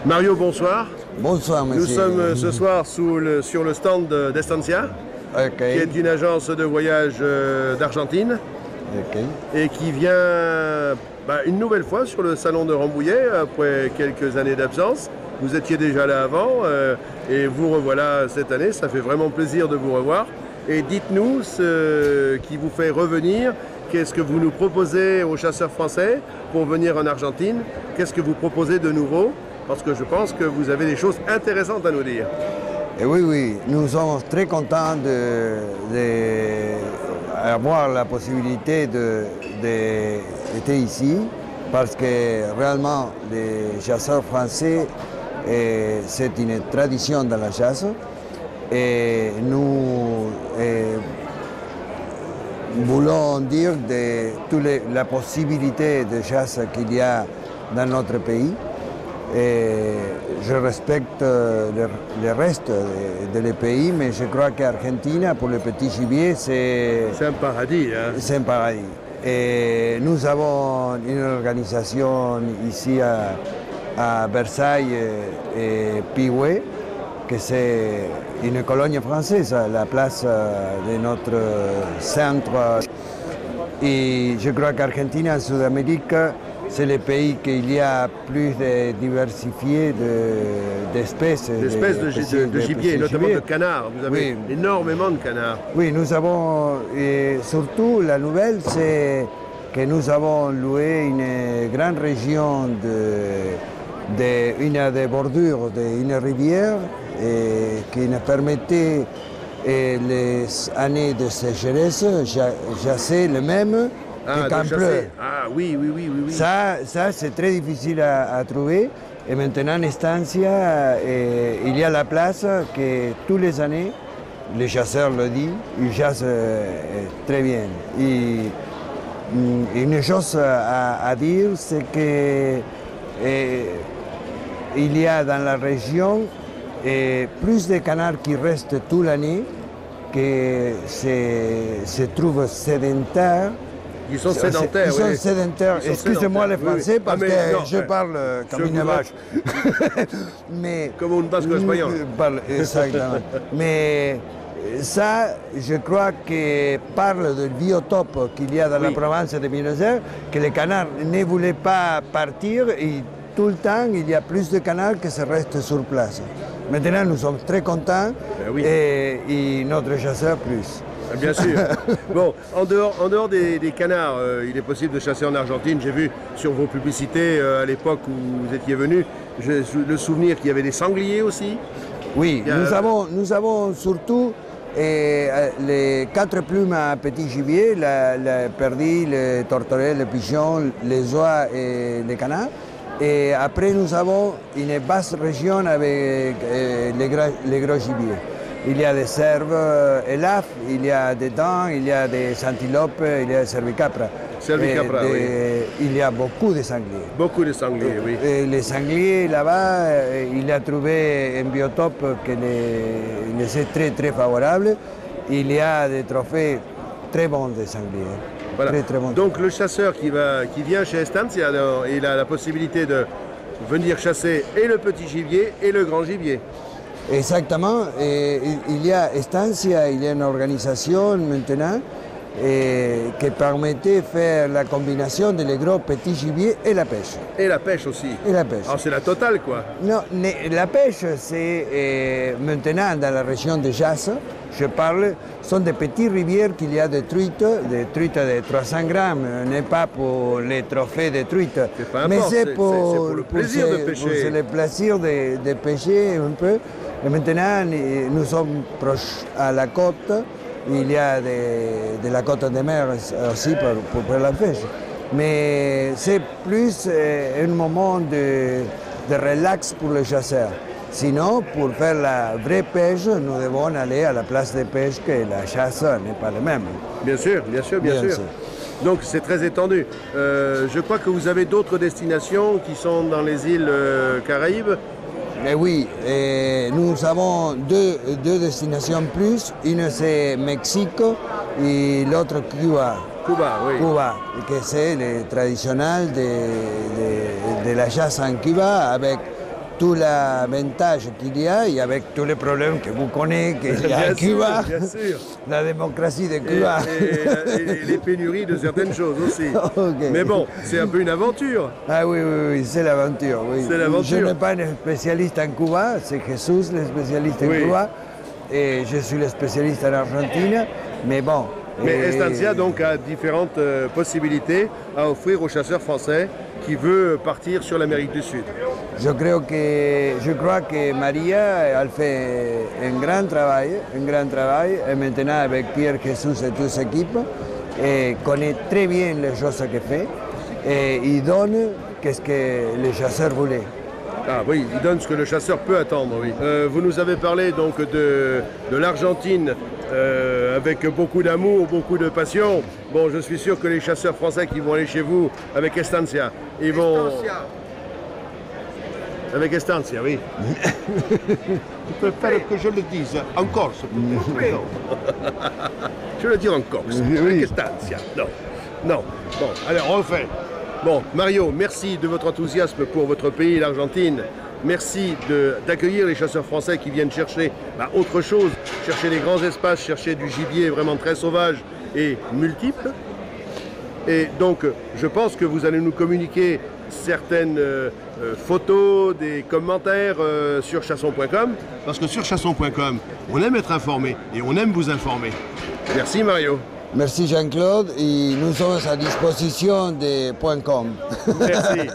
Mario, bonsoir. Bonsoir, monsieur. Nous sommes ce soir sur le stand d'Estancia, qui est une agence de voyage d'Argentine, et qui vient une nouvelle fois sur le salon de Rambouillet après quelques années d'absence. Vous étiez déjà là avant et vous revoilà cette année. Ça fait vraiment plaisir de vous revoir. Et dites-nous ce qui vous fait revenir. Qu'est-ce que vous nous proposez aux chasseurs français pour venir en Argentine? Qu'est-ce que vous proposez de nouveau? Parce que je pense que vous avez des choses intéressantes à nous dire. Et oui, nous sommes très contents d'avoir la possibilité d'être ici, parce que réellement les chasseurs français, c'est une tradition dans la chasse. Et nous voulons dire de toute la possibilité de chasse qu'il y a dans notre pays. Et je respecte le reste des pays, mais je crois qu'Argentine, pour le petit gibier, c'est un paradis. Hein? C'est un paradis. Et nous avons une organisation ici à Versailles et Piouet, que c'est une colonie française, la place de notre centre. Et je crois qu'Argentine, en Sud-Amérique, c'est le pays qu'il y a plus de diversifié d'espèces. D'espèces de gibier, notamment de canards. Vous avez énormément de canards. Oui, nous avons, et surtout la nouvelle, c'est que nous avons loué une grande région une des bordures d'une rivière qui nous permettait les années de sécheresse chasser le même quand pleut. Ah oui. Ça c'est très difficile à trouver. Et maintenant, en Estancia, il y a la place que tous les années, les chasseurs le disent, ils chassent très bien. Et une chose à dire, c'est que il y a dans la région plus de canards qui restent toute l'année que se trouvent sédentaires. Ils sont sédentaires. Ils sont sédentaires. Excusez-moi les Français parce que je parle comme une vache. Comme une basque espagnole. Exactement. Mais ça, je crois que parle du biotope qu'il y a dans la province de Buenos Aires, que les canards ne voulaient pas partir et tout le temps, il y a plus de canards qui se restent sur place. Maintenant, nous sommes très contents et notre chasseur plus. Bien sûr. Bon, en dehors des canards, il est possible de chasser en Argentine. J'ai vu sur vos publicités à l'époque où vous étiez venu, le souvenir qu'il y avait des sangliers aussi. Oui, nous avons surtout les 4 plumes à petit gibier, le perdi, le tourterelle, le pigeon, les oies et les canards. Et après, nous avons une vaste région avec les gros gibiers. Il y a des cerfs élafes, il y a des dents, il y a des antilopes, il y a des cervicapras. Il y a beaucoup de sangliers. Beaucoup de sangliers, oui. Et les sangliers, là-bas, il a trouvé un biotope qui les est très, très favorable. Il y a des trophées très bons de sangliers. Voilà. Très bons. Donc le chasseur qui vient chez Estancia, il a la possibilité de venir chasser et le petit gibier et le grand gibier. Exactement. Il y a Estancia, il y a une organisation maintenant qui permettait de faire la combinaison de les gros petits gibiers et la pêche. Et la pêche aussi. Et la pêche. Alors c'est la totale quoi. Non, la pêche c'est maintenant dans la région de Jasse, je parle, sont des petites rivières qu'il y a de truites de 300 grammes, n'est pas pour les trophées de truites, mais c'est pour le plaisir de pêcher. C'est le plaisir de pêcher un peu. Et maintenant, nous sommes proches à la côte. Il y a de la côte de mer aussi pour la pêche. Mais c'est plus un moment de relax pour les chasseurs. Sinon, pour faire la vraie pêche, nous devons aller à la place de pêche, que la chasse n'est pas la même. Bien sûr. Donc c'est très étendu. Je crois que vous avez d'autres destinations qui sont dans les îles Caraïbes. Mais oui, nous avons deux destinations plus. Une c'est Mexique et l'autre Cuba. Cuba, que c'est le traditionnel de la chasse en Cuba avec tout l'avantage qu'il y a et avec tous les problèmes que vous connaissez qu'il y a à Cuba, la démocratie de Cuba. Et les pénuries de certaines choses aussi. Okay. Mais bon, c'est un peu une aventure. Ah oui, oui, oui, c'est l'aventure. Oui. C'est l'aventure. Je n'ai pas un spécialiste en Cuba, c'est Jesús le spécialiste en Cuba, et je suis le spécialiste en Argentine, mais bon. Mais Estancia donc a différentes possibilités à offrir aux chasseurs français qui veulent partir sur l'Amérique du Sud. Je crois que Maria a fait un grand travail, et maintenant avec Pierre Jesús et toute son équipe, et connaît très bien les choses qu'elle fait, et il donne ce que les chasseurs voulaient. Ah oui, il donne ce que le chasseur peut attendre, oui. Vous nous avez parlé donc de l'Argentine avec beaucoup d'amour, beaucoup de passion. Bon, je suis sûr que les chasseurs français qui vont aller chez vous avec Estancia, ils vont... Avec Estancia, oui. Tu préfères que je le dise en Corse, peut-être. Je vais le dire en Corse, avec Estancia. Non, non. Bon, allez, on refait. Bon, Mario, merci de votre enthousiasme pour votre pays, l'Argentine. Merci d'accueillir les chasseurs français qui viennent chercher autre chose, chercher les grands espaces, chercher du gibier vraiment très sauvage et multiple. Et donc, je pense que vous allez nous communiquer certaines photos, des commentaires sur chasson.com. Parce que sur chasson.com, on aime être informé et on aime vous informer. Merci Mario. Merci Jean-Claude et nous sommes à disposition de .com. Merci.